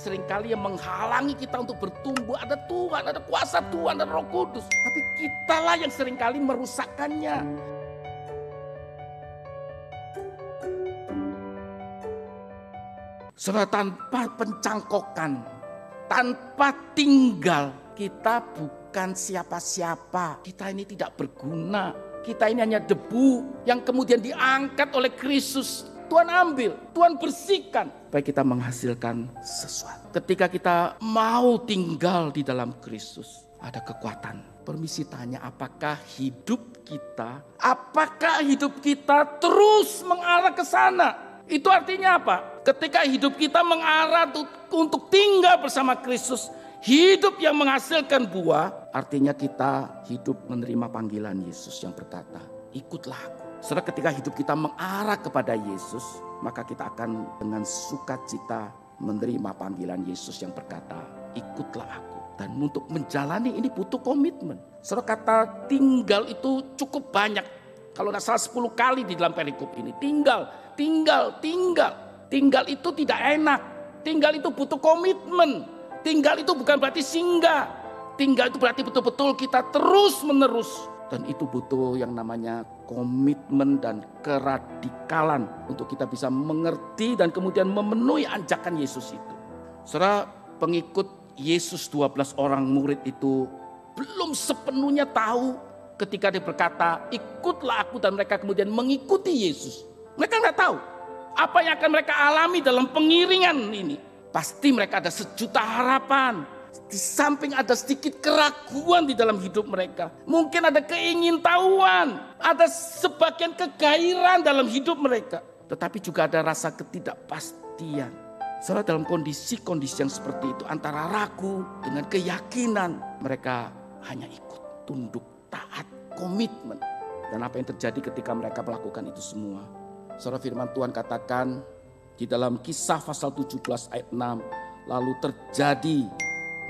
seringkali yang menghalangi kita untuk bertumbuh. Ada Tuhan, ada kuasa Tuhan dan Roh Kudus. Tapi kitalah yang seringkali merusakkannya. Saudara, tanpa pencangkokan, tanpa tinggal, kita bukan siapa-siapa. Kita ini tidak berguna. Kita ini hanya debu yang kemudian diangkat oleh Kristus. Tuhan ambil, Tuhan bersihkan, supaya kita menghasilkan sesuatu. Ketika kita mau tinggal di dalam Kristus, ada kekuatan. Permisi tanya, apakah hidup kita terus mengarah ke sana? Itu artinya apa? Ketika hidup kita mengarah untuk tinggal bersama Kristus, hidup yang menghasilkan buah, artinya kita hidup menerima panggilan Yesus yang berkata, ikutlah aku. Setelah ketika hidup kita mengarah kepada Yesus, maka kita akan dengan sukacita menerima panggilan Yesus yang berkata, ikutlah aku. Dan untuk menjalani ini butuh komitmen. Setelah kata tinggal itu cukup banyak. Kalau tidak salah 10 kali di dalam perikop ini. Tinggal. Tinggal itu tidak enak. Tinggal itu butuh komitmen. Tinggal itu bukan berarti singgah. Tinggal itu berarti betul-betul kita terus menerus. Dan itu butuh yang namanya komitmen dan keradikalan. Untuk kita bisa mengerti dan kemudian memenuhi ajakan Yesus itu. Saudara, pengikut Yesus 12 orang murid itu belum sepenuhnya tahu ketika dia berkata, ikutlah aku, dan mereka kemudian mengikuti Yesus. Mereka nggak tahu apa yang akan mereka alami dalam pengiringan ini. Pasti mereka ada sejuta harapan. Di samping ada sedikit keraguan di dalam hidup mereka. Mungkin ada keingintahuan. Ada sebagian kegairan dalam hidup mereka. Tetapi juga ada rasa ketidakpastian. Saudara, dalam kondisi-kondisi yang seperti itu, antara ragu dengan keyakinan, mereka hanya ikut, tunduk, taat, komitmen. Dan apa yang terjadi ketika mereka melakukan itu semua? Saudara, firman Tuhan katakan di dalam Kisah pasal 17 ayat 6, lalu terjadi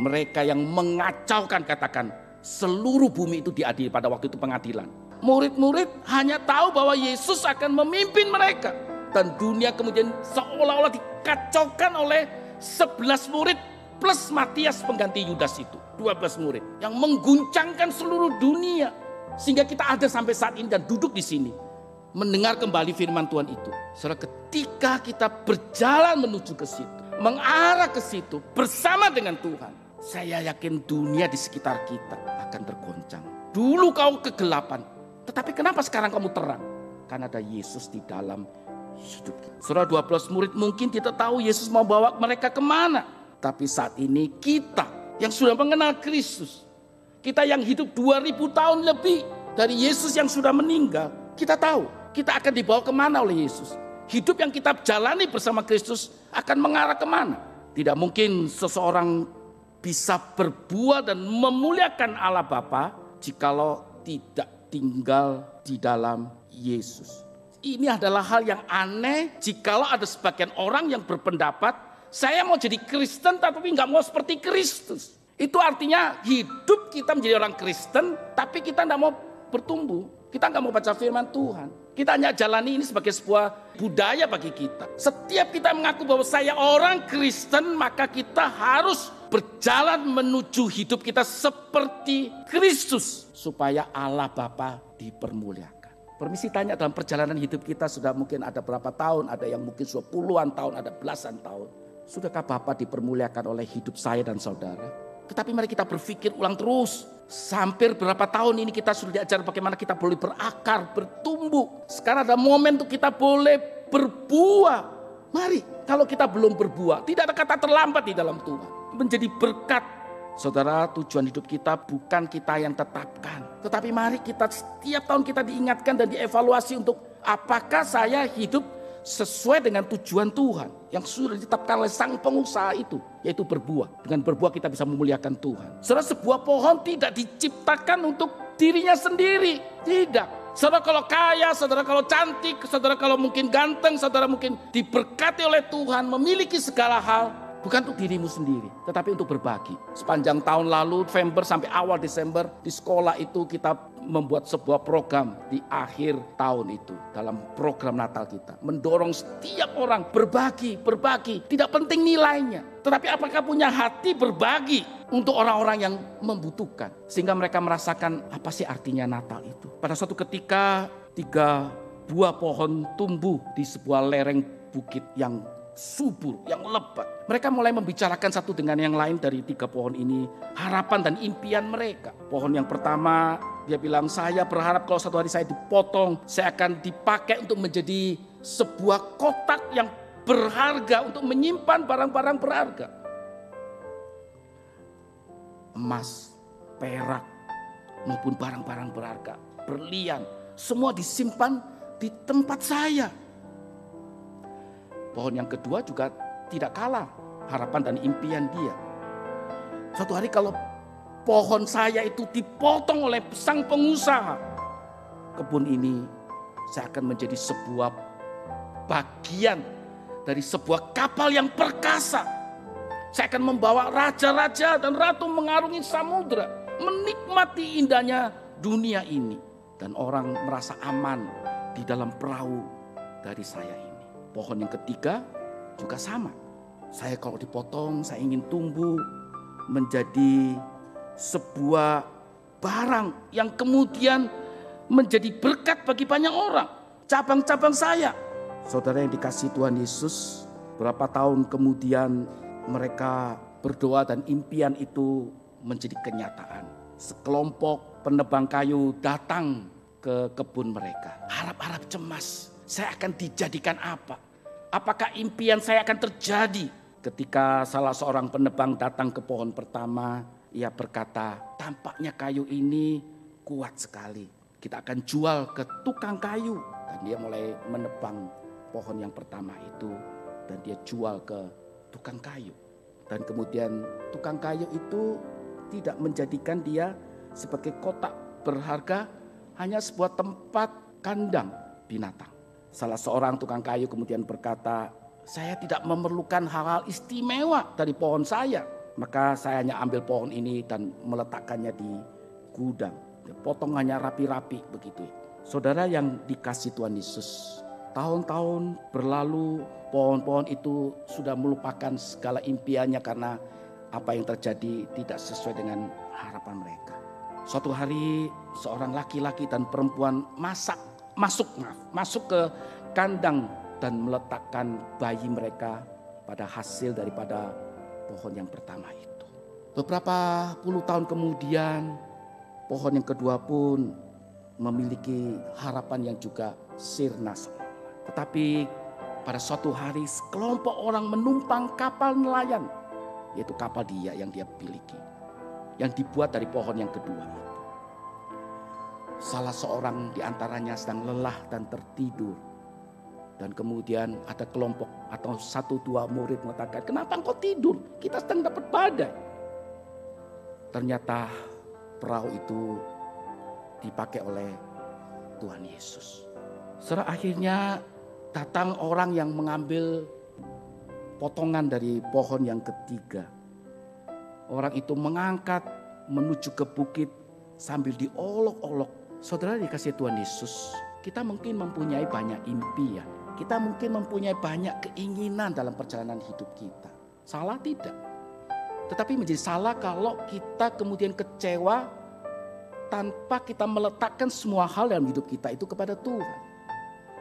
mereka yang mengacaukan, katakan seluruh bumi itu diadili. Pada waktu itu pengadilan. Murid-murid hanya tahu bahwa Yesus akan memimpin mereka. Dan dunia kemudian seolah-olah dikacaukan oleh 11 murid plus Matias pengganti Yudas itu. 12 murid yang mengguncangkan seluruh dunia. Sehingga kita ada sampai saat ini dan duduk di sini. Mendengar kembali firman Tuhan itu. Saudara, ketika kita berjalan menuju ke situ, mengarah ke situ bersama dengan Tuhan, saya yakin dunia di sekitar kita akan tergoncang. Dulu kau kegelapan, tetapi kenapa sekarang kamu terang? Karena ada Yesus di dalam hidup kita. Saudara, 12 murid mungkin tidak tahu Yesus mau bawa mereka kemana. Tapi saat ini kita yang sudah mengenal Kristus, kita yang hidup 2000 tahun lebih dari Yesus yang sudah meninggal, kita tahu kita akan dibawa kemana oleh Yesus. Hidup yang kita jalani bersama Kristus akan mengarah kemana. Tidak mungkin seseorang bisa berbuah dan memuliakan Allah Bapa jikalau tidak tinggal di dalam Yesus. Ini adalah hal yang aneh jikalau ada sebagian orang yang berpendapat, saya mau jadi Kristen tapi gak mau seperti Kristus. Itu artinya hidup kita menjadi orang Kristen tapi kita gak mau bertumbuh. Kita gak mau baca firman Tuhan. Kita hanya jalani ini sebagai sebuah budaya bagi kita. Setiap kita mengaku bahwa saya orang Kristen, maka kita harus berjalan menuju hidup kita seperti Kristus. Supaya Allah Bapa dipermuliakan. Permisi tanya, dalam perjalanan hidup kita sudah mungkin ada berapa tahun, ada yang mungkin sudah puluhan tahun, ada belasan tahun. Sudahkah Bapa dipermuliakan oleh hidup saya dan saudara? Tetapi mari kita berpikir ulang terus. Hampir berapa tahun ini kita sudah diajar bagaimana kita boleh berakar, bertumbuh. Sekarang ada momen untuk kita boleh berbuah. Mari, kalau kita belum berbuah, tidak ada kata terlambat di dalam Tuhan. Menjadi berkat. Saudara, tujuan hidup kita bukan kita yang tetapkan. Tetapi mari kita setiap tahun kita diingatkan dan dievaluasi untuk apakah saya hidup sesuai dengan tujuan Tuhan yang sudah ditetapkan oleh sang pengusaha itu, yaitu berbuah. Dengan berbuah kita bisa memuliakan Tuhan. Saudara, sebuah pohon tidak diciptakan untuk dirinya sendiri. Tidak. Saudara kalau kaya, saudara kalau cantik, saudara kalau mungkin ganteng, saudara mungkin diberkati oleh Tuhan, memiliki segala hal, Bukan untuk dirimu sendiri, tetapi untuk berbagi. Sepanjang tahun lalu, November sampai awal Desember, di sekolah itu kita membuat sebuah program di akhir tahun itu. Dalam program Natal kita. Mendorong setiap orang berbagi. Tidak penting nilainya. Tetapi apakah punya hati berbagi untuk orang-orang yang membutuhkan. Sehingga mereka merasakan apa sih artinya Natal itu. Pada suatu ketika 3 buah pohon tumbuh di sebuah lereng bukit yang subur, yang lebat. Mereka mulai membicarakan satu dengan yang lain dari 3 pohon ini. Harapan dan impian mereka. Pohon yang pertama, dia bilang, saya berharap kalau suatu hari saya dipotong, saya akan dipakai untuk menjadi sebuah kotak yang berharga untuk menyimpan barang-barang berharga. Emas, perak, maupun barang-barang berharga, berlian, semua disimpan di tempat saya. Pohon yang kedua juga tidak kalah harapan dan impian dia. Suatu hari kalau pohon saya itu dipotong oleh sang pengusaha, kebun ini saya akan menjadi sebuah bagian dari sebuah kapal yang perkasa. Saya akan membawa raja-raja dan ratu mengarungi samudra, menikmati indahnya dunia ini. Dan orang merasa aman di dalam perahu dari saya ini. Pohon yang ketiga juga sama. Saya kalau dipotong, saya ingin tumbuh menjadi sebuah barang yang kemudian menjadi berkat bagi banyak orang. Cabang-cabang saya. Saudara yang dikasihi Tuhan Yesus, berapa tahun kemudian mereka berdoa dan impian itu menjadi kenyataan. Sekelompok penebang kayu datang ke kebun mereka. Harap-harap cemas. Saya akan dijadikan apa? Apakah impian saya akan terjadi? Ketika salah seorang penebang datang ke pohon pertama, ia berkata, tampaknya kayu ini kuat sekali. Kita akan jual ke tukang kayu. Dan dia mulai menebang pohon yang pertama itu. Dan dia jual ke tukang kayu. Dan kemudian tukang kayu itu tidak menjadikan dia sebagai kotak berharga, hanya sebuah tempat kandang binatang. Salah seorang tukang kayu kemudian berkata, saya tidak memerlukan hal-hal istimewa dari pohon saya. Maka saya hanya ambil pohon ini dan meletakkannya di gudang. Potong hanya rapi-rapi begitu. Saudara yang dikasihi Tuhan Yesus, tahun-tahun berlalu pohon-pohon itu sudah melupakan segala impiannya karena apa yang terjadi tidak sesuai dengan harapan mereka. Suatu hari seorang laki-laki dan perempuan masuk ke kandang dan meletakkan bayi mereka pada hasil daripada pohon yang pertama itu. Beberapa puluh tahun kemudian pohon yang kedua pun memiliki harapan yang juga sirna semua. Tetapi pada suatu hari sekelompok orang menumpang kapal nelayan, yaitu kapal dia yang dia miliki, yang dibuat dari pohon yang kedua itu. Salah seorang di antaranya sedang lelah dan tertidur. Dan kemudian ada kelompok atau 1-2 murid mengatakan, kenapa engkau tidur? Kita sedang dapat badai. Ternyata perahu itu dipakai oleh Tuhan Yesus. Setelah akhirnya datang orang yang mengambil potongan dari pohon yang ketiga. Orang itu mengangkat menuju ke bukit sambil diolok-olok. Saudara dikasihi Tuhan Yesus, kita mungkin mempunyai banyak impian. Kita mungkin mempunyai banyak keinginan dalam perjalanan hidup kita. Salah tidak? Tetapi menjadi salah kalau kita kemudian kecewa tanpa kita meletakkan semua hal dalam hidup kita itu kepada Tuhan.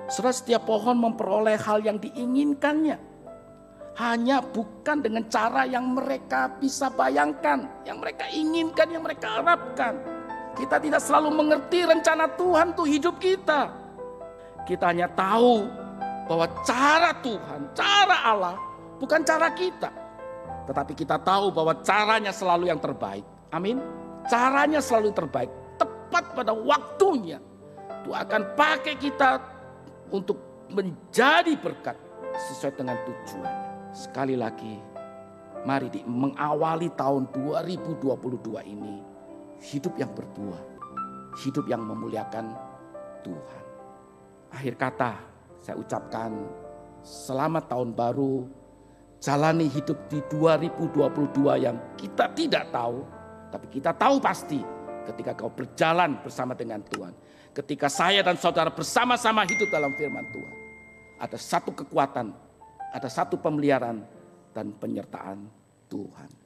Saudara, setiap pohon memperoleh hal yang diinginkannya. Hanya bukan dengan cara yang mereka bisa bayangkan, yang mereka inginkan, yang mereka harapkan. Kita tidak selalu mengerti rencana Tuhan untuk hidup kita. Kita hanya tahu bahwa cara Tuhan, cara Allah bukan cara kita. Tetapi kita tahu bahwa caranya selalu yang terbaik. Amin. Caranya selalu yang terbaik. Tepat pada waktunya. Tuhan akan pakai kita untuk menjadi berkat sesuai dengan tujuannya. Sekali lagi, mari mengawali tahun 2022 ini. Hidup yang berbuah, hidup yang memuliakan Tuhan. Akhir kata saya ucapkan selamat tahun baru, jalani hidup di 2022 yang kita tidak tahu, tapi kita tahu pasti ketika kau berjalan bersama dengan Tuhan. Ketika saya dan saudara bersama-sama hidup dalam firman Tuhan, ada satu kekuatan, ada satu pemeliharaan dan penyertaan Tuhan.